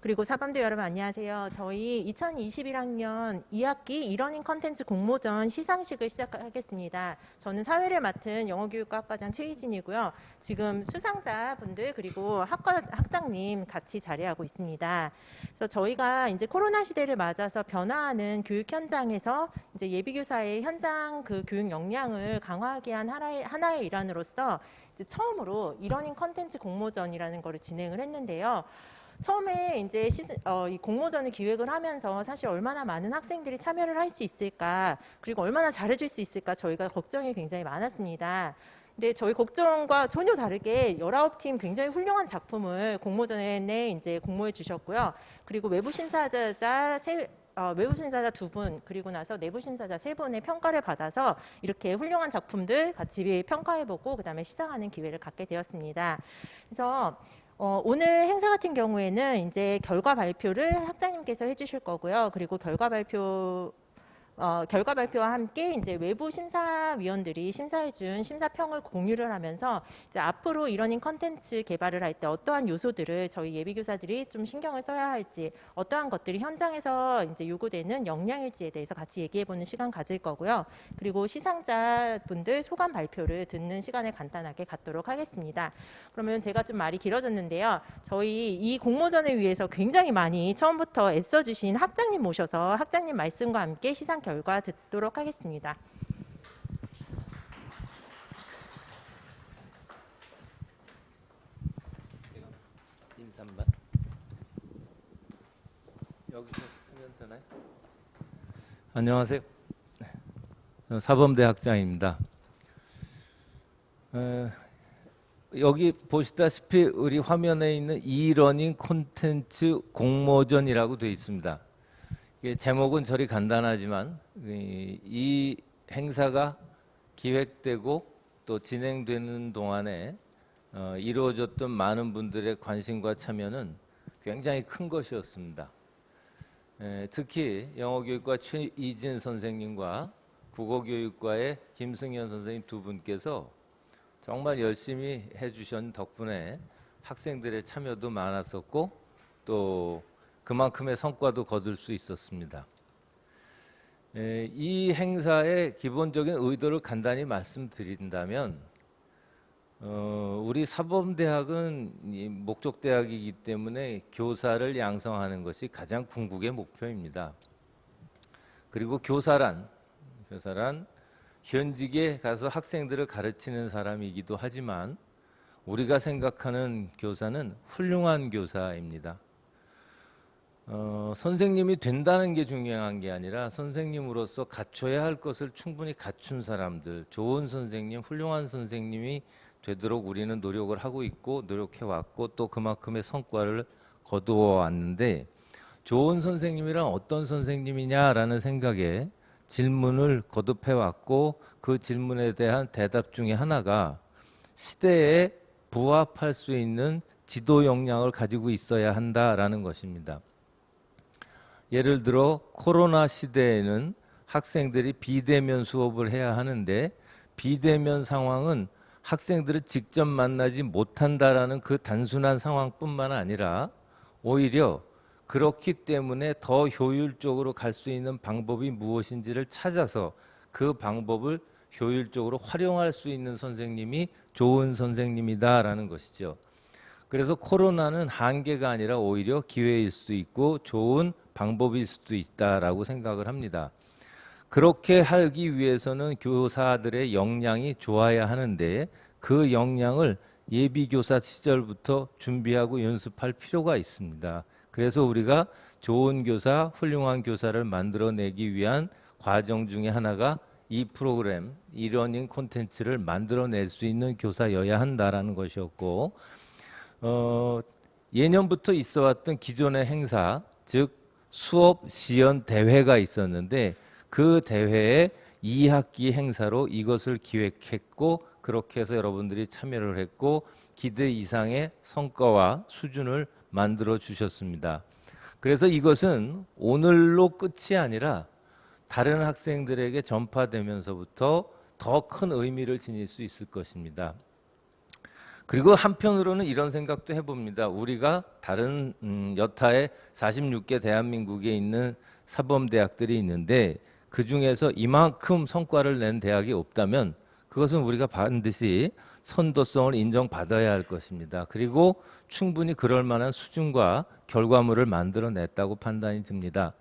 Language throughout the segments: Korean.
그리고 사범대 여러분 안녕하세요. 저희 2021학년 2학기 이러닝 컨텐츠 공모전 시상식을 시작하겠습니다. 저는 사회를 맡은 영어교육과학과장 최희진이고요. 지금 수상자분들 그리고 학과 학장님 같이 자리하고 있습니다. 그래서 저희가 이제 코로나 시대를 맞아서 변화하는 교육 현장에서 이제 예비교사의 현장 그 교육 역량을 강화하기 위한 하나의 일환으로서 이제 처음으로 이러닝 컨텐츠 공모전이라는 거를 진행을 했는데요. 처음에 이제 이 공모전을 기획을 하면서 사실 얼마나 많은 학생들이 참여를 할 수 있을까, 그리고 얼마나 잘해줄 수 있을까 저희가 걱정이 굉장히 많았습니다. 근데 저희 걱정과 전혀 다르게 19팀 굉장히 훌륭한 작품을 공모전에 이제 공모해 주셨고요. 그리고 외부 심사자 두 분, 그리고 나서 내부 심사자 3분의 평가를 받아서 이렇게 훌륭한 작품들 같이 평가해보고 그다음에 시상하는 기회를 갖게 되었습니다. 그래서 오늘 행사 같은 경우에는 이제 결과 발표를 학장님께서 해주실 거고요. 그리고 결과 발표와 함께 이제 외부 심사위원들이 심사해준 심사평을 공유를 하면서 이제 앞으로 이러닝 컨텐츠 개발을 할 때 어떠한 요소들을 저희 예비교사들이 좀 신경을 써야 할지, 어떠한 것들이 현장에서 이제 요구되는 역량일지에 대해서 같이 얘기해보는 시간 가질 거고요. 그리고 시상자분들 소감 발표를 듣는 시간을 간단하게 갖도록 하겠습니다. 그러면 제가 좀 말이 길어졌는데요. 저희 이 공모전을 위해서 굉장히 많이 처음부터 애써주신 학장님 모셔서 학장님 말씀과 함께 시상 결과 듣도록 하겠습니다. 인사만 여기서 쓰면 되나요? 안녕하세요. 사범대 학장입니다. 여기 보시다시피 우리 화면에 있는 이러닝 콘텐츠 공모전이라고 되어 있습니다. 제목은 저리 간단하지만 이 행사가 기획되고 또 진행되는 동안에 이루어졌던 많은 분들의 관심과 참여는 굉장히 큰 것이었습니다. 특히 영어교육과 최이진 선생님과 국어교육과의 김승현 선생님 두 분께서 정말 열심히 해주신 덕분에 학생들의 참여도 많았었고 또 그만큼의 성과도 거둘 수 있었습니다. 이 행사의 기본적인 의도를 간단히 말씀드린다면 우리 사범대학은 목적대학이기 때문에 교사를 양성하는 것이 가장 궁극의 목표입니다. 그리고 교사란 현직에 가서 학생들을 가르치는 사람이기도 하지만 우리가 생각하는 교사는 훌륭한 교사입니다. 선생님이 된다는 게 중요한 게 아니라 선생님으로서 갖춰야 할 것을 충분히 갖춘 사람들, 좋은 선생님, 훌륭한 선생님이 되도록 우리는 노력을 하고 있고 노력해 왔고 또 그만큼의 성과를 거두어 왔는데, 좋은 선생님이란 어떤 선생님이냐라는 생각에 질문을 거듭해 왔고 그 질문에 대한 대답 중에 하나가 시대에 부합할 수 있는 지도 역량을 가지고 있어야 한다라는 것입니다. 예를 들어 코로나 시대에는 학생들이 비대면 수업을 해야 하는데 비대면 상황은 학생들을 직접 만나지 못한다라는 그 단순한 상황뿐만 아니라 오히려 그렇기 때문에 더 효율적으로 갈 수 있는 방법이 무엇인지를 찾아서 그 방법을 효율적으로 활용할 수 있는 선생님이 좋은 선생님이다라는 것이죠. 그래서 코로나는 한계가 아니라 오히려 기회일 수도 있고 좋은 방법일 수도 있다라고 생각을 합니다. 그렇게 하기 위해서는 교사들의 역량이 좋아야 하는데 그 역량을 예비교사 시절부터 준비하고 연습할 필요가 있습니다. 그래서 우리가 좋은 교사, 훌륭한 교사를 만들어내기 위한 과정 중에 하나가 이 프로그램, 이러닝 콘텐츠를 만들어낼 수 있는 교사여야 한다라는 것이었고, 예년부터 있어왔던 기존의 행사, 즉 수업 시연 대회가 있었는데 그 대회에 2학기 행사로 이것을 기획했고 그렇게 해서 여러분들이 참여를 했고 기대 이상의 성과와 수준을 만들어 주셨습니다. 그래서 이것은 오늘로 끝이 아니라 다른 학생들에게 전파되면서부터 더 큰 의미를 지닐 수 있을 것입니다. 그리고 한편으로는 이런 생각도 해봅니다. 우리가 다른 여타의 46개 대한민국에 있는 사범대학들이 있는데 그 중에서 이만큼 성과를 낸 대학이 없다면 그것은 우리가 반드시 선도성을 인정받아야 할 것입니다. 그리고 충분히 그럴 만한 수준과 결과물을 만들어냈다고 판단이 듭니다.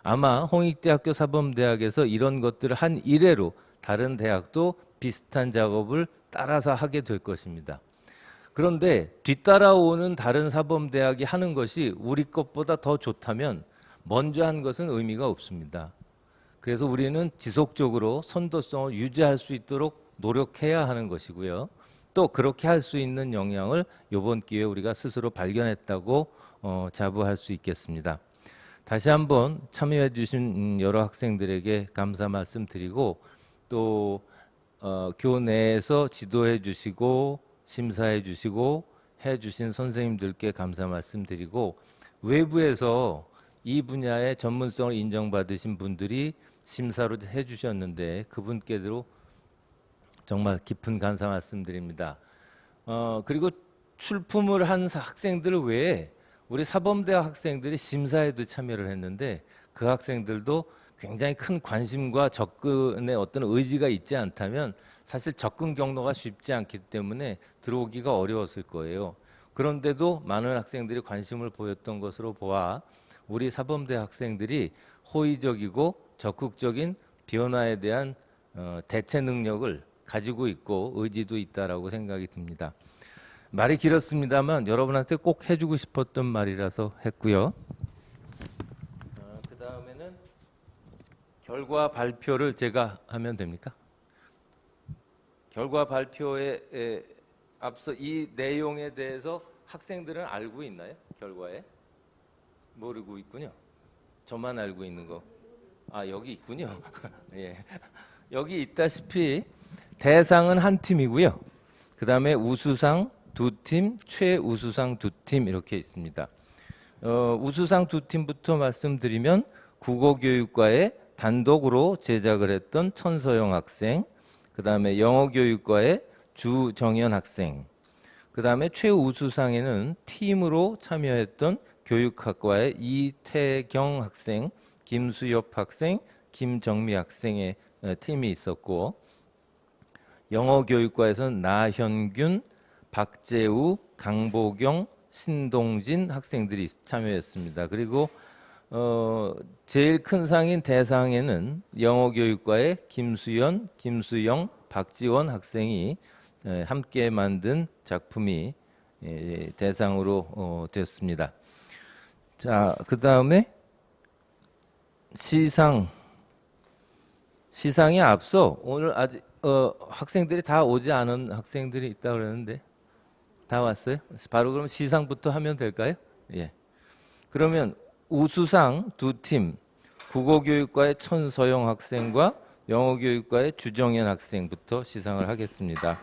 아마 홍익대학교 사범대학에서 이런 것들을 한 이래로 다른 대학도 비슷한 작업을 따라서 하게 될 것입니다. 그런데 뒤따라오는 다른 사범대학이 하는 것이 우리 것보다 더 좋다면 먼저 한 것은 의미가 없습니다. 그래서 우리는 지속적으로 선도성을 유지할 수 있도록 노력해야 하는 것이고요. 또 그렇게 할 수 있는 역량을 이번 기회에 우리가 스스로 발견했다고 자부할 수 있겠습니다. 다시 한번 참여해 주신 여러 학생들에게 감사 말씀드리고 또 교내에서 지도해 주시고 심사해 주시고 해 주신 선생님들께 감사 말씀드리고 외부에서 이 분야의 전문성을 인정받으신 분들이 심사로 해 주셨는데 그분께도 정말 깊은 감사 말씀드립니다. 그리고 출품을 한 학생들 외에 우리 사범대학 학생들이 심사에도 참여를 했는데 그 학생들도 굉장히 큰 관심과 접근의 어떤 의지가 있지 않다면 사실 접근 경로가 쉽지 않기 때문에 들어오기가 어려웠을 거예요. 그런데도 많은 학생들이 관심을 보였던 것으로 보아 우리 사범대 학생들이 호의적이고 적극적인 변화에 대한 대체 능력을 가지고 있고 의지도 있다라고 생각이 듭니다. 말이 길었습니다만 여러분한테 꼭 해주고 싶었던 말이라서 했고요. 그 다음에는 결과 발표를 제가 하면 됩니까? 결과 발표에 앞서 이 내용에 대해서 학생들은 알고 있나요? 결과에? 모르고 있군요. 저만 알고 있는 거. 아, 여기 있군요. 예. 여기 있다시피 대상은 한 팀이고요. 그 다음에 우수상 두 팀, 최우수상 두 팀 이렇게 있습니다. 우수상 두 팀부터 말씀드리면 국어교육과에 단독으로 제작을 했던 천서영 학생, 그 다음에 영어교육과의 주정현 학생, 그 다음에 최우수상에는 팀으로 참여했던 교육학과의 이태경 학생, 김수엽 학생, 김정미 학생의 팀이 있었고 영어교육과에서는 나현균, 박재우, 강보경, 신동진 학생들이 참여했습니다. 그리고 제일 큰 상인 대상에는 영어교육과의 김수연, 김수영, 박지원 학생이 함께 만든 작품이 대상으로 됐습니다. 자, 그 다음에 시상에 앞서 오늘 아직 학생들이 다 오지 않은 학생들이 있다고 그러는데 다 왔어요? 바로 그럼 시상부터 하면 될까요? 예. 그러면 우수상 두 팀, 국어교육과의 천서영 학생과 영어교육과의 주정현 학생부터 시상을 하겠습니다.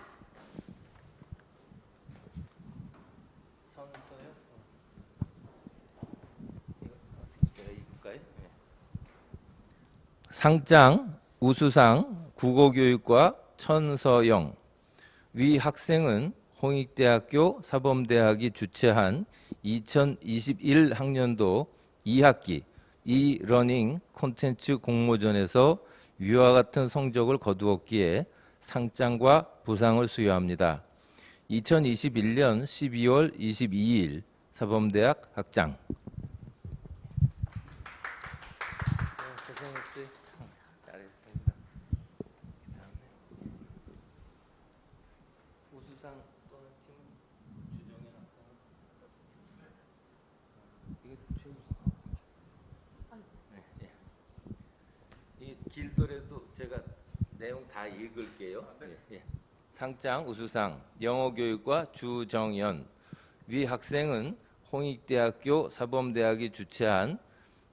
천서영? 제가 읽을까요? 예. 상장 우수상 국어교육과 천서영. 위 학생은 홍익대학교 사범대학이 주최한 2021 학년도 2학기 e-러닝 콘텐츠 공모전에서 위와 같은 성적을 거두었기에 상장과 부상을 수여합니다. 2021년 12월 22일 사범대학 학장. 고생했어요. 잘했습니다. 그다음에 우수상 또는 팀 주정현 학생. 이게 최우수상. 네, 예. 이 길더라도 제가 내용 다 읽을게요. 예, 예. 상장 우수상 영어교육과 주정연. 위 학생은 홍익대학교 사범대학이 주최한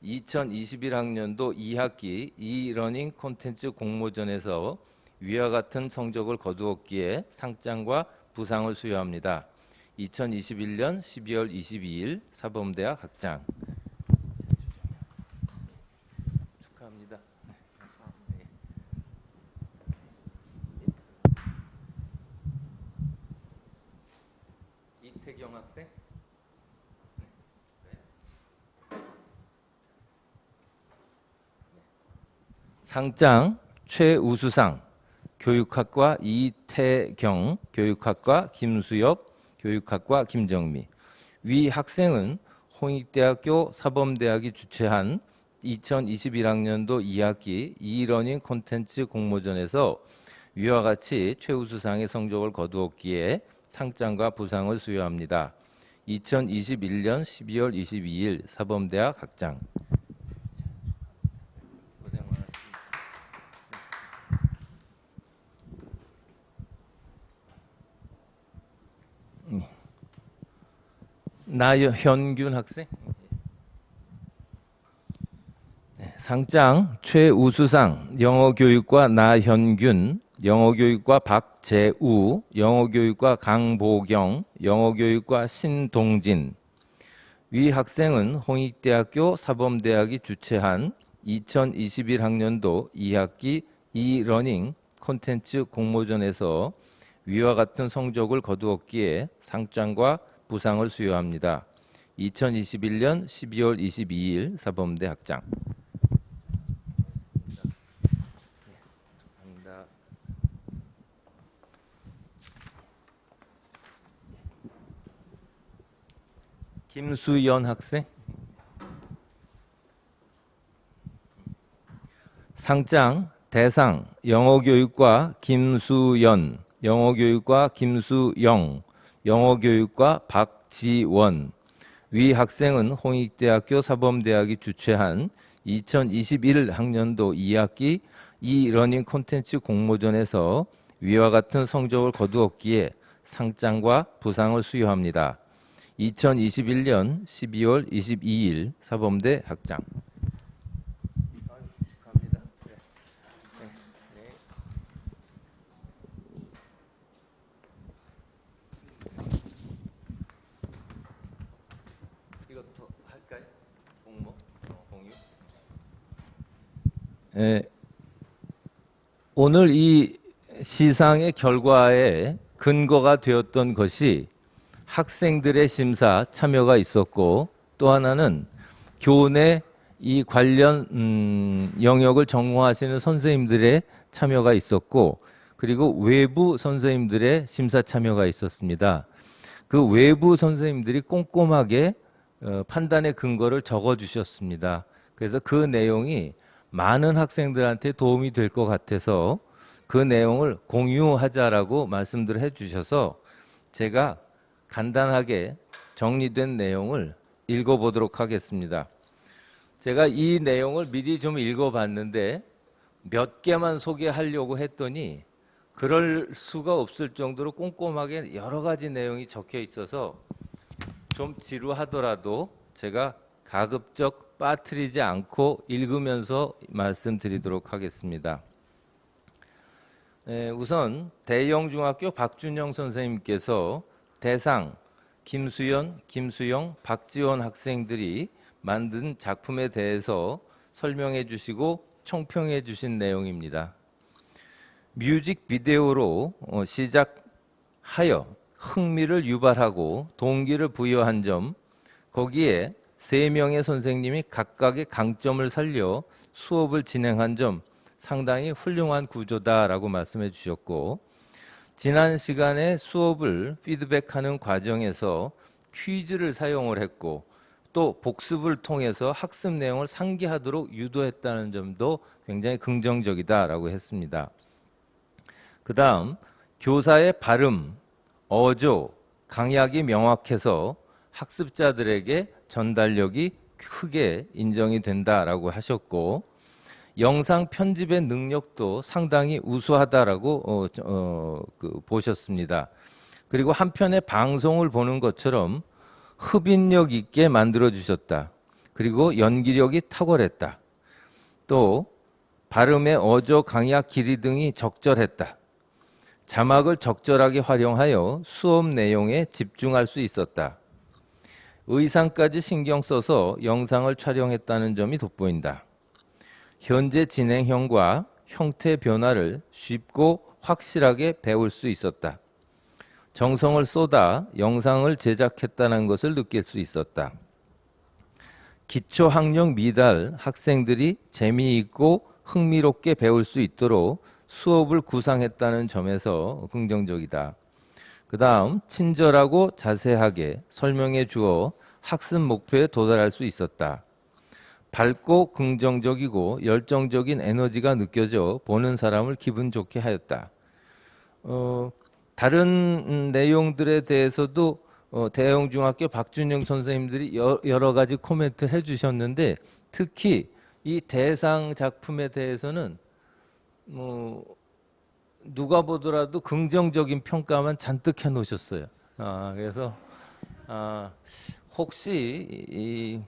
2021학년도 2학기 e-러닝 콘텐츠 공모전에서 위와 같은 성적을 거두었기에 상장과 부상을 수여합니다. 2021년 12월 22일 사범대학 학장. 축하합니다. 박보경 학생. 상장 최우수상 교육학과 이태경, 교육학과 김수엽, 교육학과 김정미. 위 학생은 홍익대학교 사범대학이 주최한 2021학년도 2학기 e-러닝 콘텐츠 공모전에서 위와 같이 최우수상의 성적을 거두었기에 상장과 부상을 수여합니다. 2021년 12월 22일 사범대학 학장. 고생 많으십니다. 나현균 학생. 상장 최우수상 영어교육과 나현균, 영어교육과 박재우, 영어교육과 강보경, 영어교육과 신동진. 위 학생은 홍익대학교 사범대학이 주최한 2021학년도 2학기 e-러닝 콘텐츠 공모전에서 위와 같은 성적을 거두었기에 상장과 부상을 수여합니다. 2021년 12월 22일 사범대 학장. 김수연 학생. 상장 대상 영어교육과 김수연, 영어교육과 김수영, 영어교육과 박지원. 위 학생은 홍익대학교 사범대학이 주최한 2021학년도 2학기 e-러닝 콘텐츠 공모전에서 위와 같은 성적을 거두었기에 상장과 부상을 수여합니다. 2021년 12월 22일 사범대 학장. 축하합니다. 이것도 할까요? 공모 공유. 오늘 이 시상의 결과에 근거가 되었던 것이 학생들의 심사 참여가 있었고, 또 하나는 교내 이 관련 영역을 전공하시는 선생님들의 참여가 있었고, 그리고 외부 선생님들의 심사 참여가 있었습니다. 그 외부 선생님들이 꼼꼼하게 판단의 근거를 적어 주셨습니다. 그래서 그 내용이 많은 학생들한테 도움이 될 것 같아서 그 내용을 공유하자라고 말씀들을 해주셔서 제가 간단하게 정리된 내용을 읽어보도록 하겠습니다. 제가 이 내용을 미리 좀 읽어봤는데 몇 개만 소개하려고 했더니 그럴 수가 없을 정도로 꼼꼼하게 여러 가지 내용이 적혀 있어서 좀 지루하더라도 제가 가급적 빠뜨리지 않고 읽으면서 말씀드리도록 하겠습니다. 우선 대영중학교 박준영 선생님께서 대상 김수연, 김수영, 박지원 학생들이 만든 작품에 대해서 설명해 주시고 총평해 주신 내용입니다. 뮤직비디오로 시작하여 흥미를 유발하고 동기를 부여한 점, 거기에 3명의 선생님이 각각의 강점을 살려 수업을 진행한 점 상당히 훌륭한 구조다라고 말씀해 주셨고, 지난 시간에 수업을 피드백하는 과정에서 퀴즈를 사용을 했고 또 복습을 통해서 학습 내용을 상기하도록 유도했다는 점도 굉장히 긍정적이다라고 했습니다. 그 다음 교사의 발음, 어조, 강약이 명확해서 학습자들에게 전달력이 크게 인정이 된다라고 하셨고, 영상 편집의 능력도 상당히 우수하다라고 보셨습니다. 그리고 한편의 방송을 보는 것처럼 흡인력 있게 만들어 주셨다. 그리고 연기력이 탁월했다. 또 발음의 어조, 강약, 길이 등이 적절했다. 자막을 적절하게 활용하여 수업 내용에 집중할 수 있었다. 의상까지 신경 써서 영상을 촬영했다는 점이 돋보인다. 현재 진행형과 형태 변화를 쉽고 확실하게 배울 수 있었다. 정성을 쏟아 영상을 제작했다는 것을 느낄 수 있었다. 기초학력 미달 학생들이 재미있고 흥미롭게 배울 수 있도록 수업을 구상했다는 점에서 긍정적이다. 그 다음 친절하고 자세하게 설명해 주어 학습 목표에 도달할 수 있었다. 밝고 긍정적이고 열정적인 에너지가 느껴져 보는 사람을 기분 좋게 하였다. 다른 내용들에 대해서도 대영중학교 박준영 선생님들이 여러 가지 코멘트를 해주셨는데 특히 이 대상 작품에 대해서는 누가 보더라도 긍정적인 평가만 잔뜩 해놓으셨어요. 그래서 혹시 이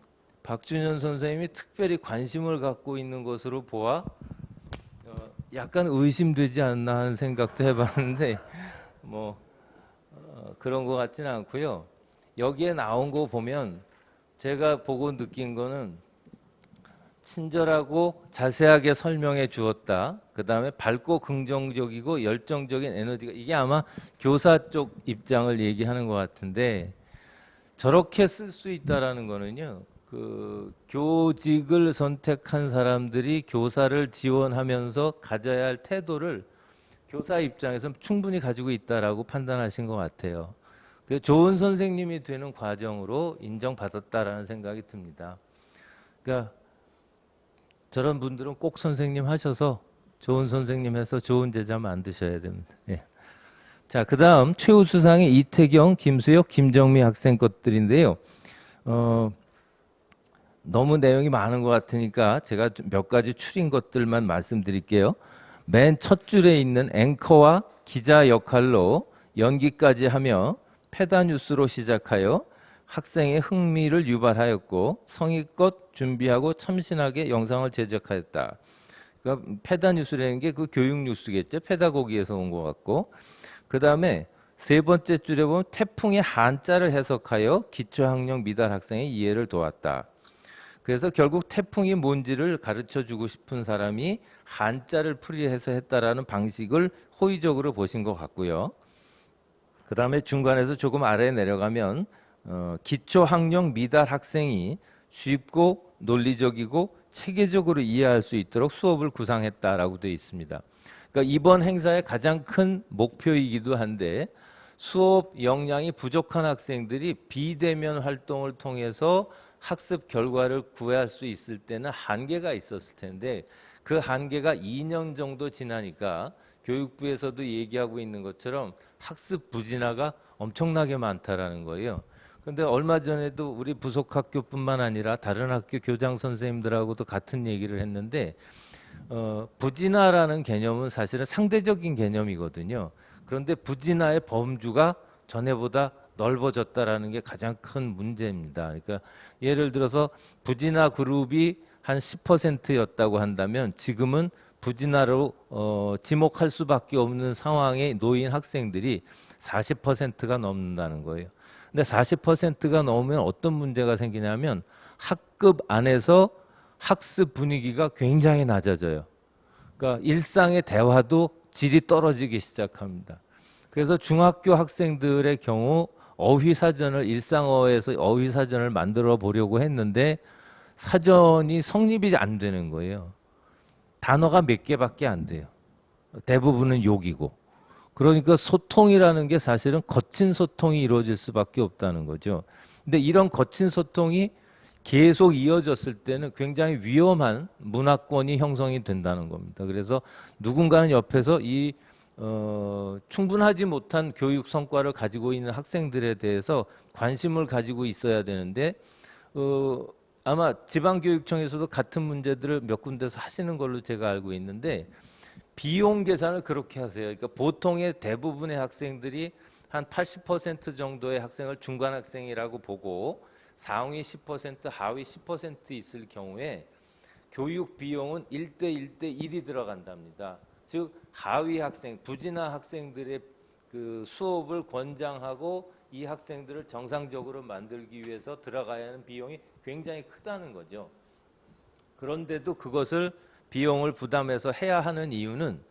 박준현 선생님이 특별히 관심을 갖고 있는 것으로 보아 약간 의심되지 않나 하는 생각도 해봤는데 그런 것 같지는 않고요. 여기에 나온 거 보면 제가 보고 느낀 거는 친절하고 자세하게 설명해 주었다. 그 다음에 밝고 긍정적이고 열정적인 에너지가 이게 아마 교사 쪽 입장을 얘기하는 것 같은데 저렇게 쓸 수 있다라는 거는요. 그 교직을 선택한 사람들이 교사를 지원하면서 가져야 할 태도를 교사 입장에서 충분히 가지고 있다라고 판단하신 것 같아요. 좋은 선생님이 되는 과정으로 인정받았다라는 생각이 듭니다. 그러니까 저런 분들은 꼭 선생님 하셔서 좋은 선생님 해서 좋은 제자 만드셔야 됩니다. 예. 자, 그 다음 최우수상이 이태경, 김수혁, 김정미 학생 것들인데요. 너무 내용이 많은 것 같으니까 제가 몇 가지 추린 것들만 말씀드릴게요. 맨 첫 줄에 있는 앵커와 기자 역할로 연기까지 하며 페다뉴스로 시작하여 학생의 흥미를 유발하였고 성의껏 준비하고 참신하게 영상을 제작하였다. 그러니까 페다뉴스라는 게 그 교육 뉴스겠죠. 페다고기에서 온 것 같고 그 다음에 세 번째 줄에 보면 태풍의 한자를 해석하여 기초학력 미달 학생의 이해를 도왔다. 그래서 결국 태풍이 뭔지를 가르쳐주고 싶은 사람이 한자를 풀이해서 했다라는 방식을 호의적으로 보신 것 같고요. 그 다음에 중간에서 조금 아래에 내려가면 기초학력 미달 학생이 쉽고 논리적이고 체계적으로 이해할 수 있도록 수업을 구상했다라고 되어 있습니다. 그러니까 이번 행사의 가장 큰 목표이기도 한데 수업 역량이 부족한 학생들이 비대면 활동을 통해서 학습 결과를 구할 수 있을 때는 한계가 있었을 텐데 그 한계가 2년 정도 지나니까 교육부에서도 얘기하고 있는 것처럼 학습 부진화가 엄청나게 많다라는 거예요. 그런데 얼마 전에도 우리 부속학교뿐만 아니라 다른 학교 교장 선생님들하고도 같은 얘기를 했는데 부진화라는 개념은 사실은 상대적인 개념이거든요. 그런데 부진화의 범주가 전에보다 넓어졌다라는 게 가장 큰 문제입니다. 그러니까 예를 들어서 부진화 그룹이 한 10%였다고 한다면 지금은 부진화로 지목할 수밖에 없는 상황에 놓인 학생들이 40%가 넘는다는 거예요. 근데 40%가 넘으면 어떤 문제가 생기냐면 학급 안에서 학습 분위기가 굉장히 낮아져요. 그러니까 일상의 대화도 질이 떨어지기 시작합니다. 그래서 중학교 학생들의 경우 어휘사전을 일상어에서 어휘사전을 만들어 보려고 했는데 사전이 성립이 안 되는 거예요. 단어가 몇 개밖에 안 돼요. 대부분은 욕이고. 그러니까 소통이라는 게 사실은 거친 소통이 이루어질 수밖에 없다는 거죠. 근데 이런 거친 소통이 계속 이어졌을 때는 굉장히 위험한 문화권이 형성이 된다는 겁니다. 그래서 누군가는 옆에서 이 충분하지 못한 교육 성과를 가지고 있는 학생들에 대해서 관심을 가지고 있어야 되는데 아마 지방교육청에서도 같은 문제들을 몇 군데서 하시는 걸로 제가 알고 있는데 비용 계산을 그렇게 하세요. 그러니까 보통의 대부분의 학생들이 한 80% 정도의 학생을 중간 학생이라고 보고 상위 10%, 하위 10% 있을 경우에 교육 비용은 1대 1대 1이 들어간답니다. 즉 하위 학생, 부진화 학생들의 그 수업을 권장하고 이 학생들을 정상적으로 만들기 위해서 들어가야 하는 비용이 굉장히 크다는 거죠. 그런데도 그것을 비용을 부담해서 해야 하는 이유는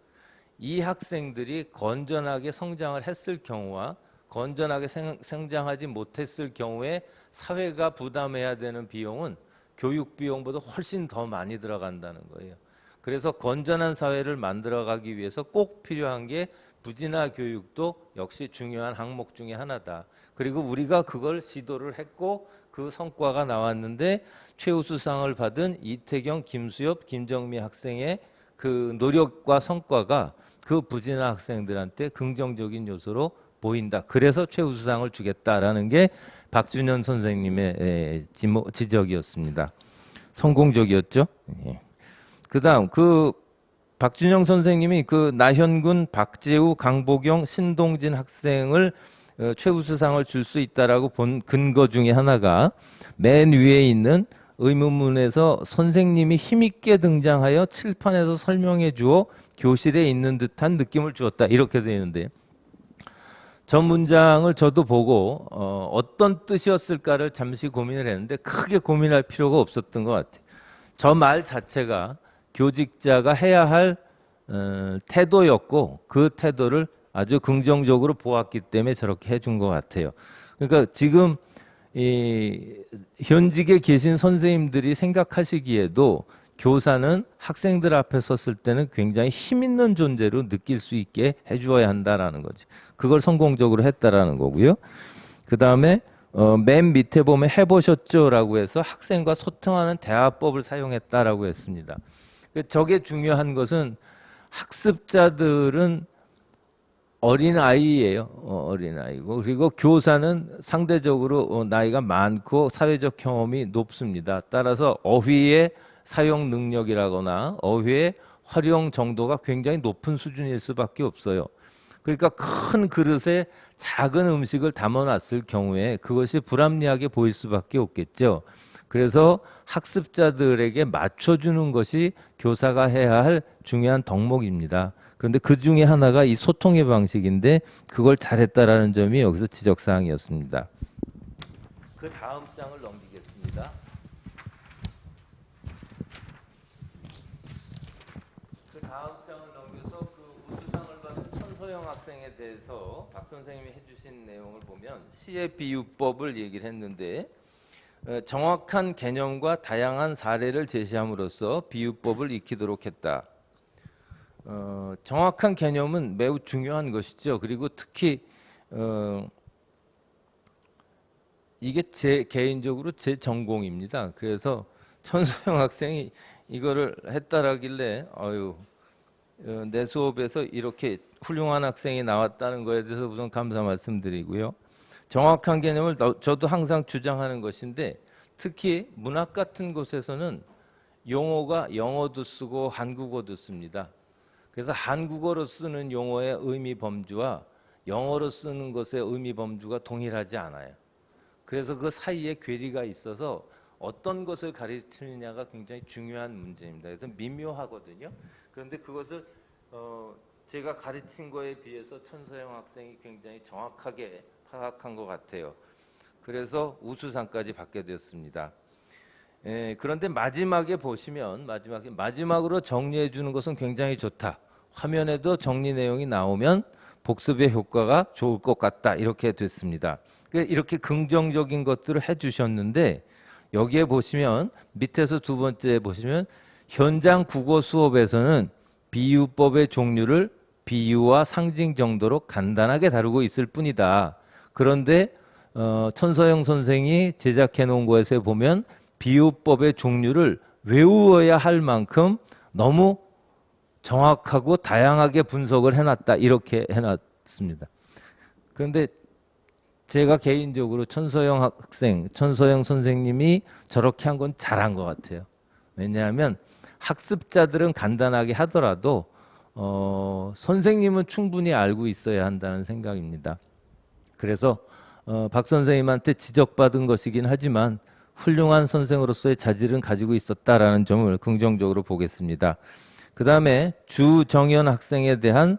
이 학생들이 건전하게 성장을 했을 경우와 건전하게 성장하지 못했을 경우에 사회가 부담해야 되는 비용은 교육 비용보다 훨씬 더 많이 들어간다는 거예요. 그래서 건전한 사회를 만들어가기 위해서 꼭 필요한 게 부진화 교육도 역시 중요한 항목 중에 하나다. 그리고 우리가 그걸 시도를 했고 그 성과가 나왔는데 최우수상을 받은 이태경, 김수엽, 김정미 학생의 그 노력과 성과가 그 부진화 학생들한테 긍정적인 요소로 보인다. 그래서 최우수상을 주겠다라는 게 박준현 선생님의 지적이었습니다. 성공적이었죠. 예. 그다음 그 박준영 선생님이 그 나현군, 박재우, 강보경, 신동진 학생을 최우수상을 줄 수 있다라고 본 근거 중에 하나가 맨 위에 있는 의문문에서 선생님이 힘있게 등장하여 칠판에서 설명해 주어 교실에 있는 듯한 느낌을 주었다. 이렇게 되어 있는데 저 문장을 저도 보고 어떤 뜻이었을까를 잠시 고민을 했는데 크게 고민할 필요가 없었던 것 같아요. 저 말 자체가 교직자가 해야 할 태도였고 그 태도를 아주 긍정적으로 보았기 때문에 저렇게 해준 것 같아요. 그러니까 지금 이 현직에 계신 선생님들이 생각하시기에도 교사는 학생들 앞에 섰을 때는 굉장히 힘 있는 존재로 느낄 수 있게 해주어야 한다라는 거지. 그걸 성공적으로 했다라는 거고요. 그 다음에 맨 밑에 보면 해보셨죠라고 해서 학생과 소통하는 대화법을 사용했다라고 했습니다. 저게 중요한 것은 학습자들은 어린 아이예요. 어린 아이고 그리고 교사는 상대적으로 나이가 많고 사회적 경험이 높습니다. 따라서 어휘의 사용 능력이라거나 어휘의 활용 정도가 굉장히 높은 수준일 수밖에 없어요. 그러니까 큰 그릇에 작은 음식을 담아놨을 경우에 그것이 불합리하게 보일 수밖에 없겠죠. 그래서 학습자들에게 맞춰주는 것이 교사가 해야 할 중요한 덕목입니다. 그런데 그 중에 하나가 이 소통의 방식인데 그걸 잘했다라는 점이 여기서 지적사항이었습니다. 그 다음 장을 넘기겠습니다. 그 다음 장을 넘겨서 그 우수상을 받은 천서영 학생에 대해서 박 선생님이 해주신 내용을 보면 시의 비유법을 얘기를 했는데 정확한 개념과 다양한 사례를 제시함으로써 비유법을 익히도록 했다. 정확한 개념은 매우 중요한 것이죠. 그리고 특히 이게 개인적으로 제 전공입니다. 그래서 천소영 학생이 이거를 했다라길래 내 수업에서 이렇게 훌륭한 학생이 나왔다는 거에 대해서 우선 감사 말씀드리고요. 정확한 개념을 저도 항상 주장하는 것인데 특히 문학 같은 곳에서는 용어가 영어도 쓰고 한국어도 씁니다. 그래서 한국어로 쓰는 용어의 의미 범주와 영어로 쓰는 것의 의미 범주가 동일하지 않아요. 그래서 그 사이에 괴리가 있어서 어떤 것을 가르치느냐가 굉장히 중요한 문제입니다. 그래서 미묘하거든요. 그런데 그것을 제가 가르친 거에 비해서 천서영 학생이 굉장히 정확하게 파악한 것 같아요. 그래서 우수상까지 받게 되었습니다. 그런데 마지막에 보시면 마지막으로 정리해 주는 것은 굉장히 좋다. 화면에도 정리 내용이 나오면 복습의 효과가 좋을 것 같다. 이렇게 됐습니다. 이렇게 긍정적인 것들을 해주셨는데 여기에 보시면 밑에서 두 번째 보시면 현장 국어 수업에서는 비유법의 종류를 비유와 상징 정도로 간단하게 다루고 있을 뿐이다. 그런데 천서영 선생이 제작해 놓은 것에 보면 비유법의 종류를 외우어야 할 만큼 너무 정확하고 다양하게 분석을 해놨다. 이렇게 해놨습니다. 그런데 제가 개인적으로 천서영 선생님이 저렇게 한 건 잘한 것 같아요. 왜냐하면 학습자들은 간단하게 하더라도 선생님은 충분히 알고 있어야 한다는 생각입니다. 그래서 박 선생님한테 지적받은 것이긴 하지만 훌륭한 선생으로서의 자질은 가지고 있었다라는 점을 긍정적으로 보겠습니다. 그 다음에 주정현 학생에 대한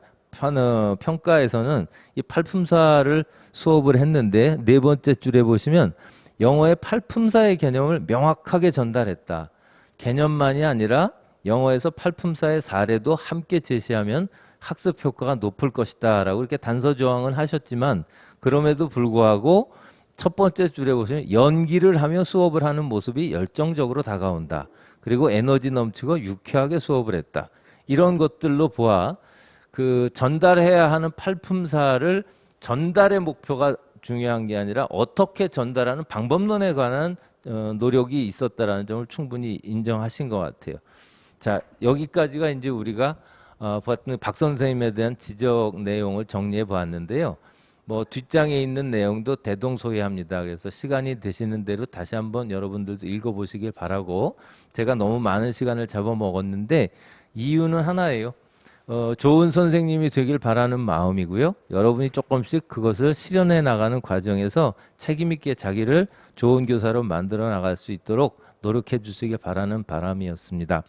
평가에서는 이 팔품사를 수업을 했는데 네 번째 줄에 보시면 영어의 팔품사의 개념을 명확하게 전달했다. 개념만이 아니라 영어에서 팔품사의 사례도 함께 제시하면 학습 효과가 높을 것이다 라고 이렇게 단서 조항은 하셨지만 그럼에도 불구하고 첫 번째 줄에 보시면 연기를 하며 수업을 하는 모습이 열정적으로 다가온다. 그리고 에너지 넘치고 유쾌하게 수업을 했다. 이런 것들로 보아 그 전달해야 하는 팔품사를 전달의 목표가 중요한 게 아니라 어떻게 전달하는 방법론에 관한 노력이 있었다라는 점을 충분히 인정하신 것 같아요. 자, 여기까지가 이제 우리가 봤던 박 선생님에 대한 지적 내용을 정리해 보았는데요. 뭐 뒷장에 있는 내용도 대동소이합니다. 그래서 시간이 되시는 대로 다시 한번 여러분들도 읽어보시길 바라고, 제가 너무 많은 시간을 잡아먹었는데 이유는 하나예요. 좋은 선생님이 되길 바라는 마음이고요. 여러분이 조금씩 그것을 실현해 나가는 과정에서 책임 있게 자기를 좋은 교사로 만들어 나갈 수 있도록 노력해 주시길 바라는 바람이었습니다.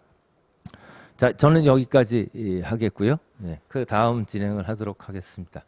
자, 저는 여기까지 하겠고요. 네, 그 다음 진행을 하도록 하겠습니다.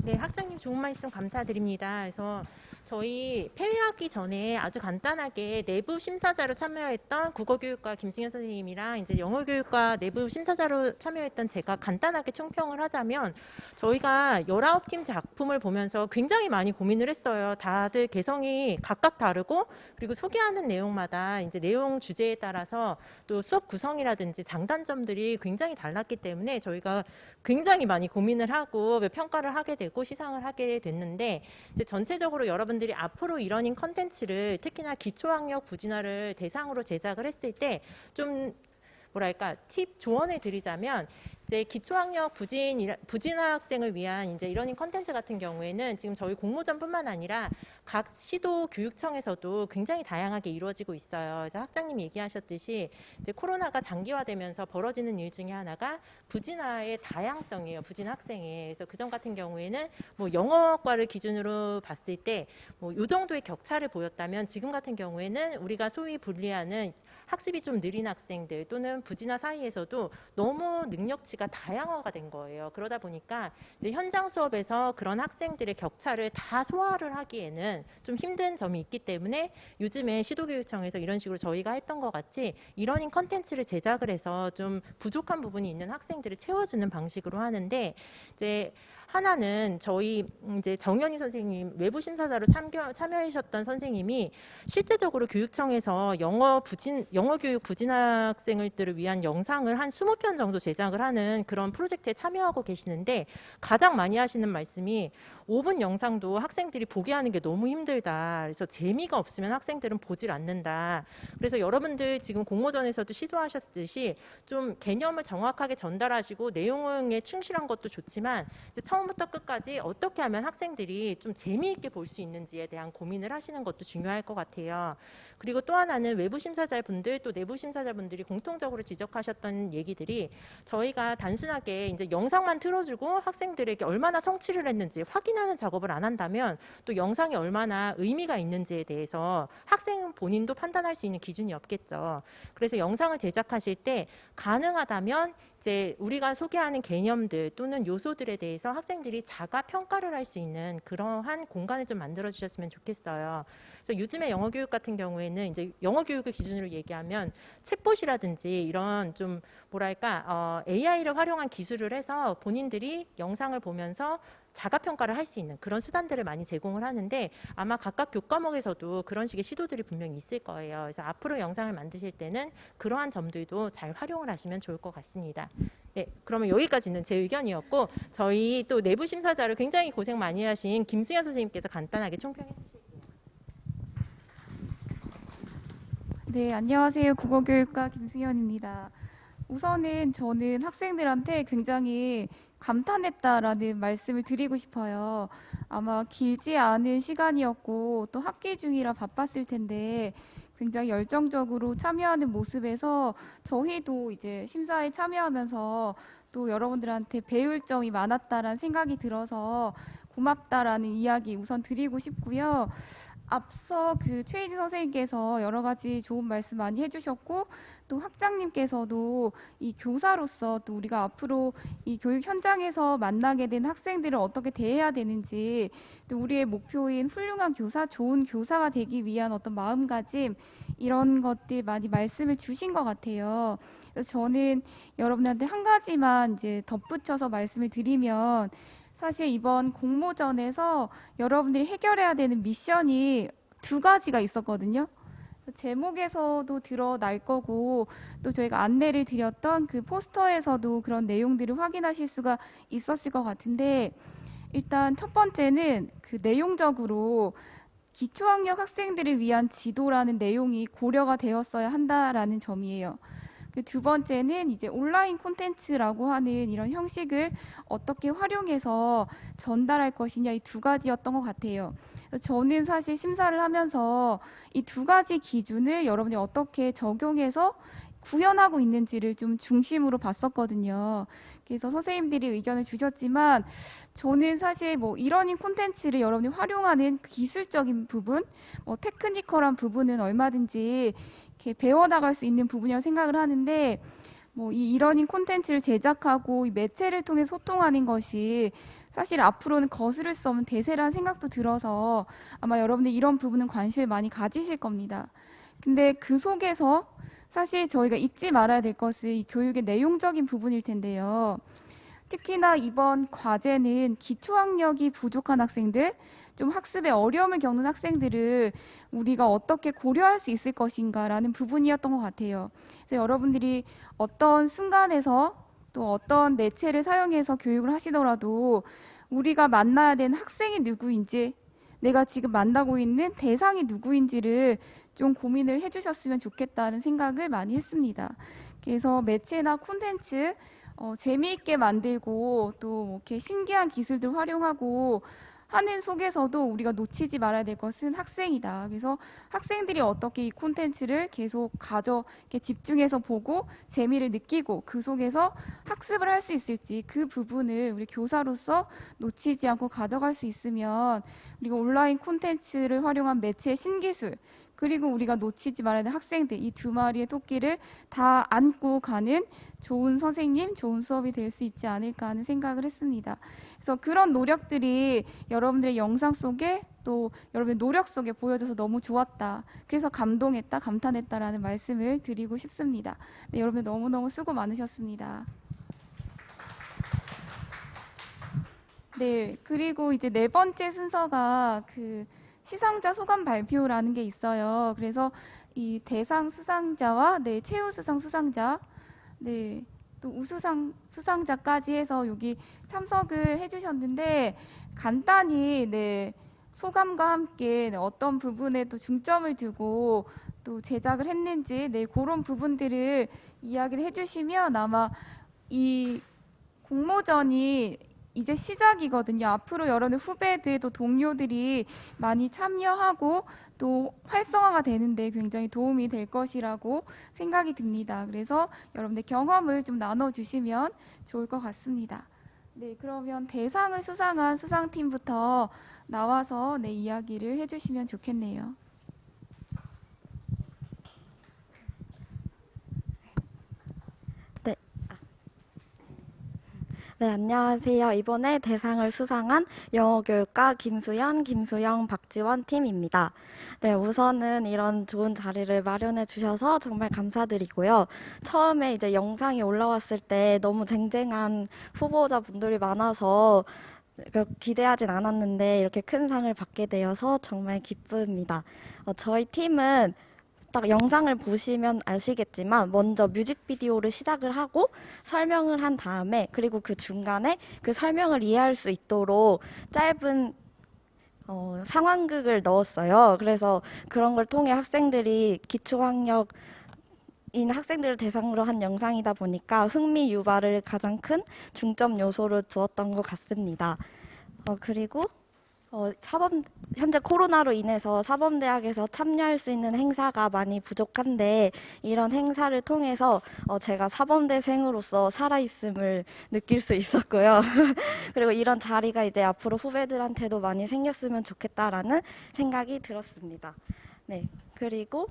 네, 학장님 좋은 말씀 감사드립니다. 그래서 저희 폐회하기 전에 아주 간단하게 내부 심사자로 참여했던 국어교육과 김승현 선생님이랑 이제 영어교육과 내부 심사자로 참여했던 제가 간단하게 총평을 하자면, 저희가 19팀 작품을 보면서 굉장히 많이 고민을 했어요. 다들 개성이 각각 다르고, 그리고 소개하는 내용마다 이제 내용 주제에 따라서 또 수업 구성이라든지 장단점들이 굉장히 달랐기 때문에 저희가 굉장히 많이 고민을 하고 평가를 하게 되고 시상을 하게 됐는데, 이제 전체적으로 여러분들이 앞으로 이러닝 컨텐츠를 특히나 기초학력 부진화를 대상으로 제작을 했을 때 좀 뭐랄까 팁 조언을 드리자면, 이제 기초학력 부진화 학생을 위한 이제 이러닝 컨텐츠 같은 경우에는 지금 저희 공모전뿐만 아니라 각 시도 교육청에서도 굉장히 다양하게 이루어지고 있어요. 그래서 학장님이 얘기하셨듯이 이제 코로나가 장기화되면서 벌어지는 일 중에 하나가 부진화의 다양성이에요. 부진 학생의. 그래서 그 점 같은 경우에는 뭐 영어과를 기준으로 봤을 때 뭐 요 정도의 격차를 보였다면, 지금 같은 경우에는 우리가 소위 분리하는 학습이 좀 느린 학생들 또는 부진화 사이에서도 너무 능력치가 다양화가 된 거예요. 그러다 보니까 이제 현장 수업에서 그런 학생들의 격차를 다 소화를 하기에는 좀 힘든 점이 있기 때문에, 요즘에 시도교육청에서 이런 식으로 저희가 했던 것 같이 이러닝 컨텐츠를 제작을 해서 좀 부족한 부분이 있는 학생들을 채워주는 방식으로 하는데, 이제 하나는 저희 이제 정연희 선생님 외부 심사자로 참여하셨던 선생님이 실제적으로 교육청에서 영어 교육 부진 학생들을 위한 영상을 한 20편 정도 제작을 하는 그런 프로젝트에 참여하고 계시는데, 가장 많이 하시는 말씀이 5분 영상도 학생들이 보게 하는 게 너무 힘들다. 그래서 재미가 없으면 학생들은 보질 않는다. 그래서 여러분들 지금 공모전에서도 시도하셨듯이 좀 개념을 정확하게 전달하시고 내용에 충실한 것도 좋지만, 이제 처음부터 끝까지 어떻게 하면 학생들이 좀 재미있게 볼 수 있는지에 대한 고민을 하시는 것도 중요할 것 같아요. 그리고 또 하나는 외부 심사자분들 또 내부 심사자분들이 공통적으로 지적하셨던 얘기들이, 저희가 단순하게 이제 영상만 틀어주고 학생들에게 얼마나 성취를 했는지 확인하는 작업을 안 한다면 또 영상이 얼마나 의미가 있는지에 대해서 학생 본인도 판단할 수 있는 기준이 없겠죠. 그래서 영상을 제작하실 때 가능하다면 이제 우리가 소개하는 개념들 또는 요소들에 대해서 학생들이 자가 평가를 할 수 있는 그러한 공간을 좀 만들어 주셨으면 좋겠어요. 그래서 요즘에 영어 교육 같은 경우에는 이제 영어 교육을 기준으로 얘기하면 챗봇이라든지 이런 좀 뭐랄까 AI를 활용한 기술을 해서 본인들이 영상을 보면서 자가평가를 할 수 있는 그런 수단들을 많이 제공을 하는데, 아마 각각 교과목에서도 그런 식의 시도들이 분명히 있을 거예요. 그래서 앞으로 영상을 만드실 때는 그러한 점들도 잘 활용을 하시면 좋을 것 같습니다. 네, 그러면 여기까지는 제 의견이었고, 저희 또 내부 심사자를 굉장히 고생 많이 하신 김승현 선생님께서 간단하게 총평해 주실게요. 네, 안녕하세요. 국어교육과 김승현입니다. 우선은 저는 학생들한테 굉장히 감탄했다라는 말씀을 드리고 싶어요. 아마 길지 않은 시간이었고 또 학기 중이라 바빴을 텐데 굉장히 열정적으로 참여하는 모습에서 저희도 이제 심사에 참여하면서 또 여러분들한테 배울 점이 많았다라는 생각이 들어서 고맙다라는 이야기 우선 드리고 싶고요. 앞서 그 최희진 선생님께서 여러 가지 좋은 말씀 많이 해주셨고 또 학장님께서도 이 교사로서 또 우리가 앞으로 이 교육 현장에서 만나게 된 학생들을 어떻게 대해야 되는지 또 우리의 목표인 훌륭한 교사, 좋은 교사가 되기 위한 어떤 마음가짐 이런 것들 많이 말씀을 주신 것 같아요. 그래서 저는 여러분한테 한 가지만 이제 덧붙여서 말씀을 드리면 사실 이번 공모전에서 여러분들이 해결해야 되는 미션이 두 가지가 있었거든요. 제목에서도 드러날 거고 또 저희가 안내를 드렸던 그 포스터에서도 그런 내용들을 확인하실 수가 있었을 것 같은데 일단 첫 번째는 그 내용적으로 기초학력 학생들을 위한 지도라는 내용이 고려가 되었어야 한다라는 점이에요. 그 두 번째는 이제 온라인 콘텐츠라고 하는 이런 형식을 어떻게 활용해서 전달할 것이냐 이 두 가지였던 것 같아요. 그래서 저는 사실 심사를 하면서 이 두 가지 기준을 여러분이 어떻게 적용해서 구현하고 있는지를 좀 중심으로 봤었거든요. 그래서 선생님들이 의견을 주셨지만 저는 사실 뭐 이러닝 콘텐츠를 여러분이 활용하는 기술적인 부분, 뭐 테크니컬한 부분은 얼마든지 이렇게 배워나갈 수 있는 부분이라고 생각을 하는데 뭐 이 이러닝 콘텐츠를 제작하고 이 매체를 통해 소통하는 것이 사실 앞으로는 거스를 수 없는 대세라는 생각도 들어서 아마 여러분들 이런 부분은 관심을 많이 가지실 겁니다. 근데 그 속에서 사실 저희가 잊지 말아야 될 것은 이 교육의 내용적인 부분일 텐데요. 특히나 이번 과제는 기초학력이 부족한 학생들, 좀 학습에 어려움을 겪는 학생들을 우리가 어떻게 고려할 수 있을 것인가라는 부분이었던 것 같아요. 그래서 여러분들이 어떤 순간에서 또 어떤 매체를 사용해서 교육을 하시더라도 우리가 만나야 되는 학생이 누구인지 내가 지금 만나고 있는 대상이 누구인지를 좀 고민을 해주셨으면 좋겠다는 생각을 많이 했습니다. 그래서 매체나 콘텐츠 재미있게 만들고 또 이렇게 신기한 기술들 활용하고 하는 속에서도 우리가 놓치지 말아야 될 것은 학생이다. 그래서 학생들이 어떻게 이 콘텐츠를 계속 이렇게 집중해서 보고 재미를 느끼고 그 속에서 학습을 할 수 있을지 그 부분을 우리 교사로서 놓치지 않고 가져갈 수 있으면 우리가 온라인 콘텐츠를 활용한 매체의 신기술 그리고 우리가 놓치지 말아야 될 학생들 이 두 마리의 토끼를 다 안고 가는 좋은 선생님, 좋은 수업이 될 수 있지 않을까 하는 생각을 했습니다. 그래서 그런 노력들이 여러분들의 영상 속에 또 여러분의 노력 속에 보여져서 너무 좋았다. 그래서 감동했다, 감탄했다라는 말씀을 드리고 싶습니다. 네, 여러분들 너무너무 수고 많으셨습니다. 네, 그리고 이제 네 번째 순서가 그 시상자 소감 발표라는 게 있어요. 그래서 이 대상 수상자와 최우수상 수상자, 또 우수상 수상자까지 해서 여기 참석을 해주셨는데 간단히 소감과 함께 어떤 부분에 또 중점을 두고 또 제작을 했는지 그런 부분들을 이야기를 해주시면 아마 이 공모전이 이제 시작이거든요. 앞으로 여러 후배들 또 동료들이 많이 참여하고 또 활성화가 되는데 굉장히 도움이 될 것이라고 생각이 듭니다. 그래서 여러분들 경험을 좀 나눠주시면 좋을 것 같습니다. 네, 그러면 대상을 수상한 수상팀부터 나와서 이야기를 해주시면 좋겠네요. 네, 안녕하세요. 이번에 대상을 수상한 영어교육과 김수연, 김수영, 박지원 팀입니다. 네, 우선은 이런 좋은 자리를 마련해 주셔서 정말 감사드리고요. 처음에 이제 영상이 올라왔을 때 너무 쟁쟁한 후보자분들이 많아서 기대하진 않았는데 이렇게 큰 상을 받게 되어서 정말 기쁩니다. 저희 팀은 딱 영상을 보시면 아시겠지만 먼저 뮤직비디오를 시작을 하고 설명을 한 다음에 그리고 그 중간에 그 설명을 이해할 수 있도록 짧은 상황극을 넣었어요. 그래서 그런 걸 통해 학생들이 기초학력인 학생들을 대상으로 한 영상이다 보니까 흥미 유발을 가장 큰 중점 요소로 두었던 것 같습니다. 그리고 현재 코로나로 인해서 사범대학에서 참여할 수 있는 행사가 많이 부족한데 이런 행사를 통해서 제가 사범대생으로서 살아있음을 느낄 수 있었고요. 그리고 이런 자리가 이제 앞으로 후배들한테도 많이 생겼으면 좋겠다라는 생각이 들었습니다. 네, 그리고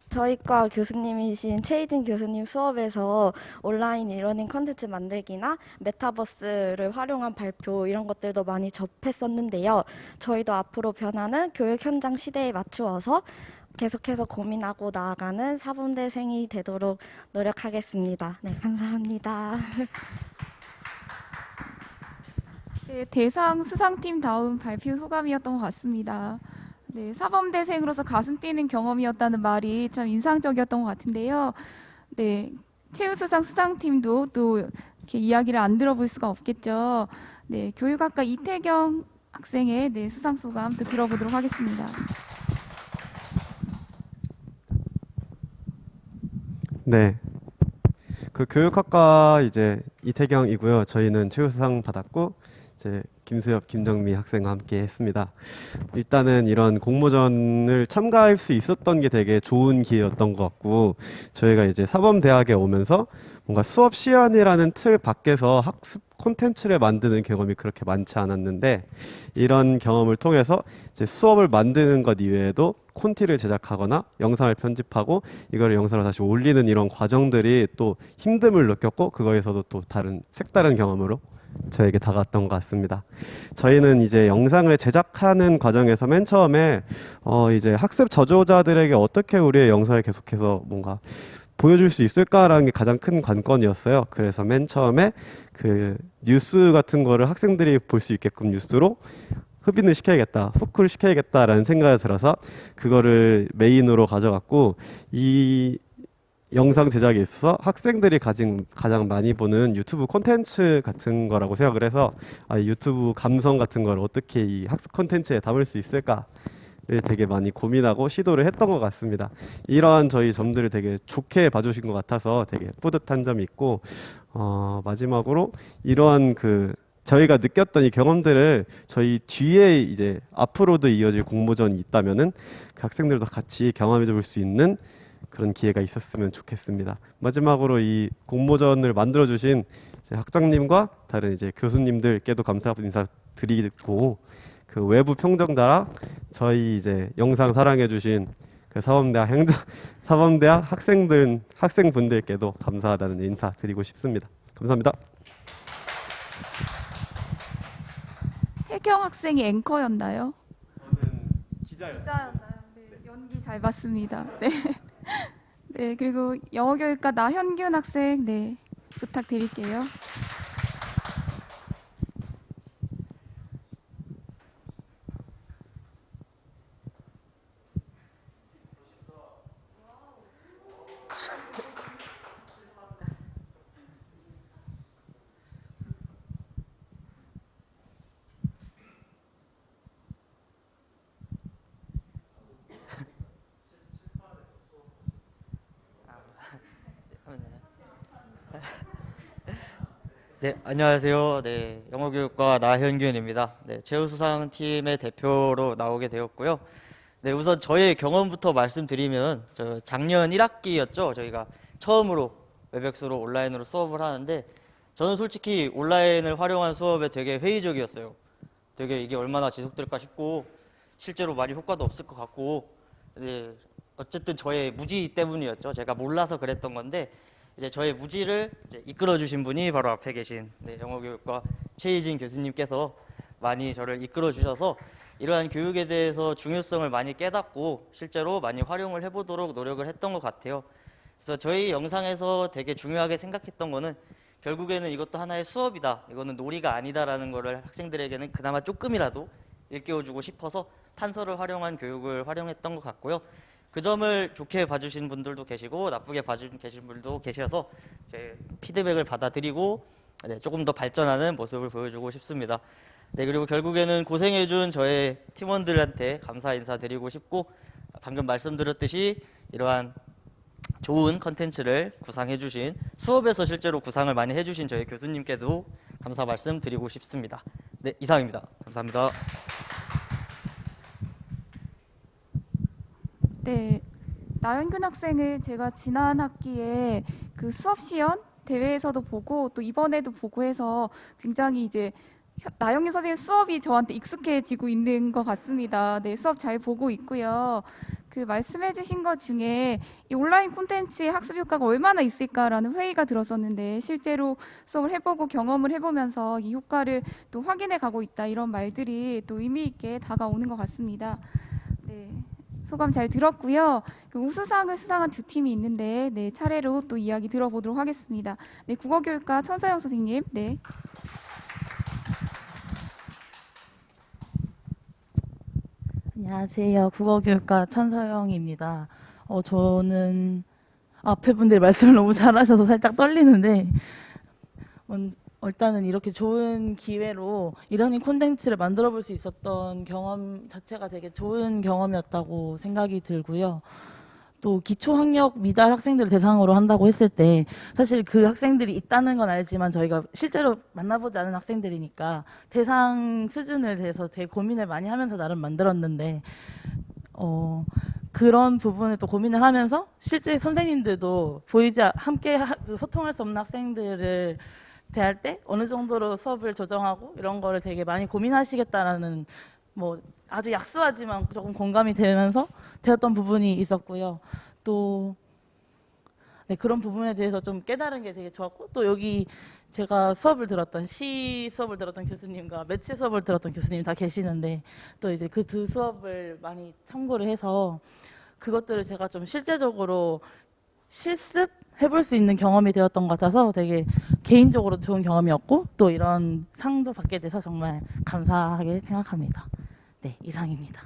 저희과 교수님이신 최희진 교수님 수업에서 온라인 이러닝 컨텐츠 만들기나 메타버스를 활용한 발표 이런 것들도 많이 접했었는데요. 저희도 앞으로 변하는 교육 현장 시대에 맞추어서 계속해서 고민하고 나아가는 사범대생이 되도록 노력하겠습니다. 네, 감사합니다. 네, 대상 수상팀 다음 발표 소감이었던 것 같습니다. 네, 사범대생으로서 가슴 뛰는 경험이었다는 말이 참 인상적이었던 것 같은데요. 네, 최우수상 수상팀도 또 이렇게 이야기를 안 들어볼 수가 없겠죠. 네, 교육학과 이태경 학생의 네, 수상 소감 또 들어보도록 하겠습니다. 네, 그 교육학과 이제 이태경이고요. 저희는 최우수상 받았고 이제 김수엽, 김정미 학생과 함께 했습니다. 일단은 이런 공모전을 참가할 수 있었던 게 되게 좋은 기회였던 것 같고 저희가 이제 사범대학에 오면서 뭔가 수업 시연이라는 틀 밖에서 학습 콘텐츠를 만드는 경험이 그렇게 많지 않았는데 이런 경험을 통해서 이제 수업을 만드는 것 이외에도 콘티를 제작하거나 영상을 편집하고 이거를 영상으로 다시 올리는 이런 과정들이 또 힘듦을 느꼈고 그거에서도 또 다른 색다른 경험으로 저에게 다가왔던 것 같습니다. 저희는 이제 영상을 제작하는 과정에서 맨 처음에 이제 학습 저조자들에게 어떻게 우리의 영상을 계속해서 뭔가 보여줄 수 있을까라는 게 가장 큰 관건이었어요. 그래서 맨 처음에 그 뉴스 같은 거를 학생들이 볼 수 있게끔 뉴스로 흡인을 시켜야겠다, 후크를 시켜야겠다라는 생각이 들어서 그거를 메인으로 가져갔고 이 영상 제작에 있어서 학생들이 가장 많이 보는 유튜브 콘텐츠 같은 거라고 생각을 해서 유튜브 감성 같은 걸 어떻게 이 학습 콘텐츠에 담을 수 있을까를 되게 많이 고민하고 시도를 했던 것 같습니다. 이러한 저희 점들을 되게 좋게 봐주신 것 같아서 되게 뿌듯한 점이 있고 마지막으로 이러한 저희가 느꼈던 이 경험들을 저희 뒤에 이제 앞으로도 이어질 공모전이 있다면은 그 학생들도 같이 경험해 볼 수 있는 그런 기회가 있었으면 좋겠습니다. 마지막으로 이 공모전을 만들어 주신 학장님과 다른 이제 교수님들께도 감사 인사드리고 그 외부 평정자랑 저희 이제 영상 사랑해 주신 그 사범대학 학생분들께도 감사하다는 인사 드리고 싶습니다. 감사합니다. 태경 학생이 앵커였나요? 저는 기자였나요? 네, 연기 잘 봤습니다. 네. 네, 그리고 영어교육과 나현균 학생, 네, 부탁드릴게요. 네, 안녕하세요. 네, 영어교육과 나현균입니다. 네, 최우수상 팀의 대표로 나오게 되었고요. 네, 우선 저의 경험부터 말씀드리면 저 작년 1학기였죠. 저희가 처음으로 웹엑스로 온라인으로 수업을 하는데 저는 솔직히 온라인을 활용한 수업에 되게 회의적이었어요. 되게 이게 얼마나 지속될까 싶고 실제로 많이 효과도 없을 것 같고 네, 어쨌든 저의 무지 때문이었죠. 제가 몰라서 그랬던 건데 이제 저의 무지를 이제 이끌어 주신 분이 바로 앞에 계신 네, 영어교육과 최희진 교수님께서 많이 저를 이끌어 주셔서 이러한 교육에 대해서 중요성을 많이 깨닫고 실제로 많이 활용을 해보도록 노력을 했던 것 같아요. 그래서 저희 영상에서 되게 중요하게 생각했던 거는 결국에는 이것도 하나의 수업이다. 이거는 놀이가 아니다라는 거를 학생들에게는 그나마 조금이라도 일깨워주고 싶어서 판서를 활용한 교육을 활용했던 것 같고요. 그 점을 좋게 봐주신 분들도 계시고 나쁘게 봐주신 분들도 계셔서 제 피드백을 받아들이고 네, 조금 더 발전하는 모습을 보여주고 싶습니다. 네, 그리고 결국에는 고생해준 저의 팀원들한테 감사 인사드리고 싶고 방금 말씀드렸듯이 이러한 좋은 컨텐츠를 구상해주신 수업에서 실제로 구상을 많이 해주신 저희 교수님께도 감사 말씀드리고 싶습니다. 네, 이상입니다. 감사합니다. 네, 나현균 학생은 제가 지난 학기에 그 수업 시연 대회에서도 보고 또 이번에도 보고 해서 굉장히 이제 나영균 선생님 수업이 저한테 익숙해지고 있는 것 같습니다. 네, 수업 잘 보고 있고요. 그 말씀해주신 것 중에 이 온라인 콘텐츠의 학습 효과가 얼마나 있을까라는 회의가 들었었는데 실제로 수업을 해보고 경험을 해보면서 이 효과를 또 확인해 가고 있다 이런 말들이 또 의미 있게 다가오는 것 같습니다. 네. 소감 잘 들었고요. 그 우수상을 수상한 두 팀이 있는데 네, 차례로 또 이야기 들어보도록 하겠습니다. 네, 국어교육과 천서영 선생님. 네. 안녕하세요. 국어교육과 천서영입니다. 저는 앞에 분들이 말씀을 너무 잘하셔서 살짝 떨리는데 일단은 이렇게 좋은 기회로 이러닝 콘텐츠를 만들어 볼 수 있었던 경험 자체가 되게 좋은 경험이었다고 생각이 들고요. 또 기초학력 미달 학생들을 대상으로 한다고 했을 때 사실 그 학생들이 있다는 건 알지만 저희가 실제로 만나보지 않은 학생들이니까 대상 수준을 대해서 되게 고민을 많이 하면서 나름 만들었는데 그런 부분에 또 고민을 하면서 실제 선생님들도 함께 소통할 수 없는 학생들을 대할 때 어느 정도로 수업을 조정하고 이런 거를 되게 많이 고민하시겠다라는 뭐 아주 약소하지만 조금 공감이 되면서 되었던 부분이 있었고요. 또 네, 그런 부분에 대해서 좀 깨달은 게 되게 좋았고 또 여기 제가 수업을 들었던 시 수업을 들었던 교수님과 매체 수업을 들었던 교수님이 다 계시는데 또 이제 그 두 수업을 많이 참고를 해서 그것들을 제가 좀 실제적으로 실습해볼 수 있는 경험이 되었던 것 같아서 되게 개인적으로 좋은 경험이었고 또 이런 상도 받게 돼서 정말 감사하게 생각합니다. 네, 이상입니다.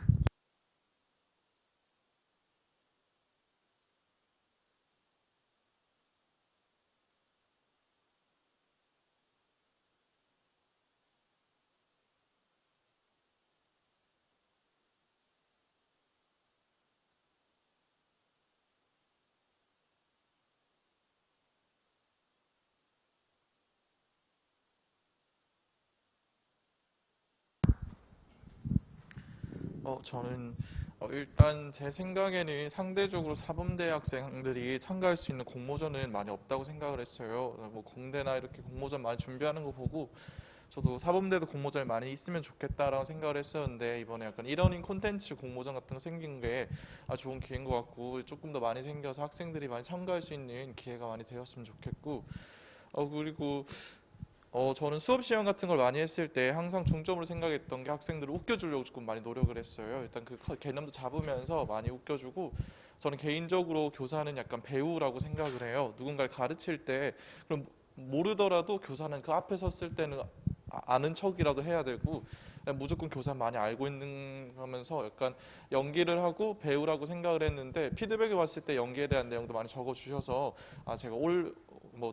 저는 일단 제 생각에는 상대적으로 사범대 학생들이 참가할 수 있는 공모전은 많이 없다고 생각을 했어요. 뭐 공대나 이렇게 공모전 많이 준비하는 거 보고 저도 사범대도 공모전이 많이 있으면 좋겠다라고 생각을 했었는데 이번에 약간 이러닝 콘텐츠 공모전 같은 거 생긴 게 좋은 기회인 것 같고 조금 더 많이 생겨서 학생들이 많이 참가할 수 있는 기회가 많이 되었으면 좋겠고 그리고 저는 수업 시험 같은 걸 많이 했을 때 항상 중점으로 생각했던 게 학생들을 웃겨주려고 조금 많이 노력을 했어요. 일단 그 개념도 잡으면서 많이 웃겨주고 저는 개인적으로 교사는 약간 배우라고 생각을 해요. 누군가를 가르칠 때 그럼 모르더라도 교사는 그 앞에 섰을 때는 아는 척이라도 해야 되고 무조건 교사 많이 알고 있는 하면서 약간 연기를 하고 배우라고 생각을 했는데 피드백을 봤을 때 연기에 대한 내용도 많이 적어주셔서 제가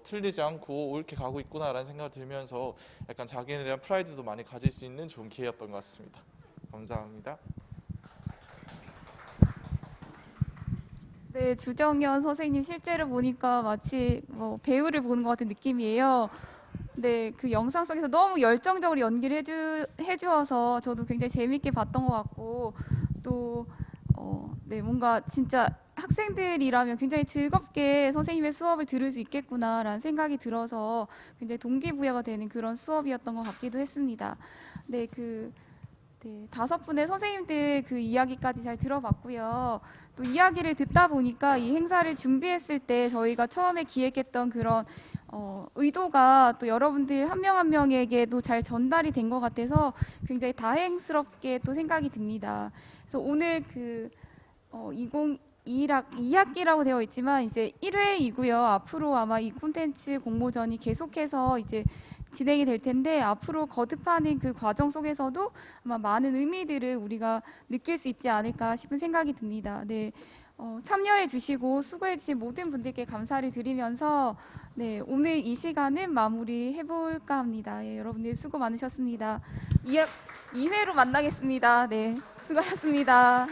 틀리지 않고 옳게 가고 있구나라는 생각이 들면서 약간 자기에 대한 프라이드도 많이 가질 수 있는 좋은 기회였던 것 같습니다. 감사합니다. 네, 주정현 선생님 실제로 보니까 마치 배우를 보는 것 같은 느낌이에요. 네, 그 영상 속에서 너무 열정적으로 연기를 해주어서 저도 굉장히 재밌게 봤던 것 같고 또 네, 뭔가 진짜 학생들이라면 굉장히 즐겁게 선생님의 수업을 들을 수 있겠구나라는 생각이 들어서 굉장히 동기부여가 되는 그런 수업이었던 것 같기도 했습니다. 네, 네, 5분의 선생님들 그 이야기까지 잘 들어봤고요. 또 이야기를 듣다 보니까 이 행사를 준비했을 때 저희가 처음에 기획했던 그런 의도가 또 여러분들 한 명 한 명에게도 잘 전달이 된 것 같아서 굉장히 다행스럽게 또 생각이 듭니다. 그래서 오늘 2학기라고 되어 있지만 이제 1회이고요. 앞으로 아마 이 콘텐츠 공모전이 계속해서 이제 진행이 될 텐데 앞으로 거듭하는 그 과정 속에서도 아마 많은 의미들을 우리가 느낄 수 있지 않을까 싶은 생각이 듭니다. 네, 참여해 주시고 수고해 주신 모든 분들께 감사를 드리면서 네, 오늘 이 시간은 마무리해 볼까 합니다. 예, 여러분들 수고 많으셨습니다. 2회로 만나겠습니다. 네, 수고하셨습니다.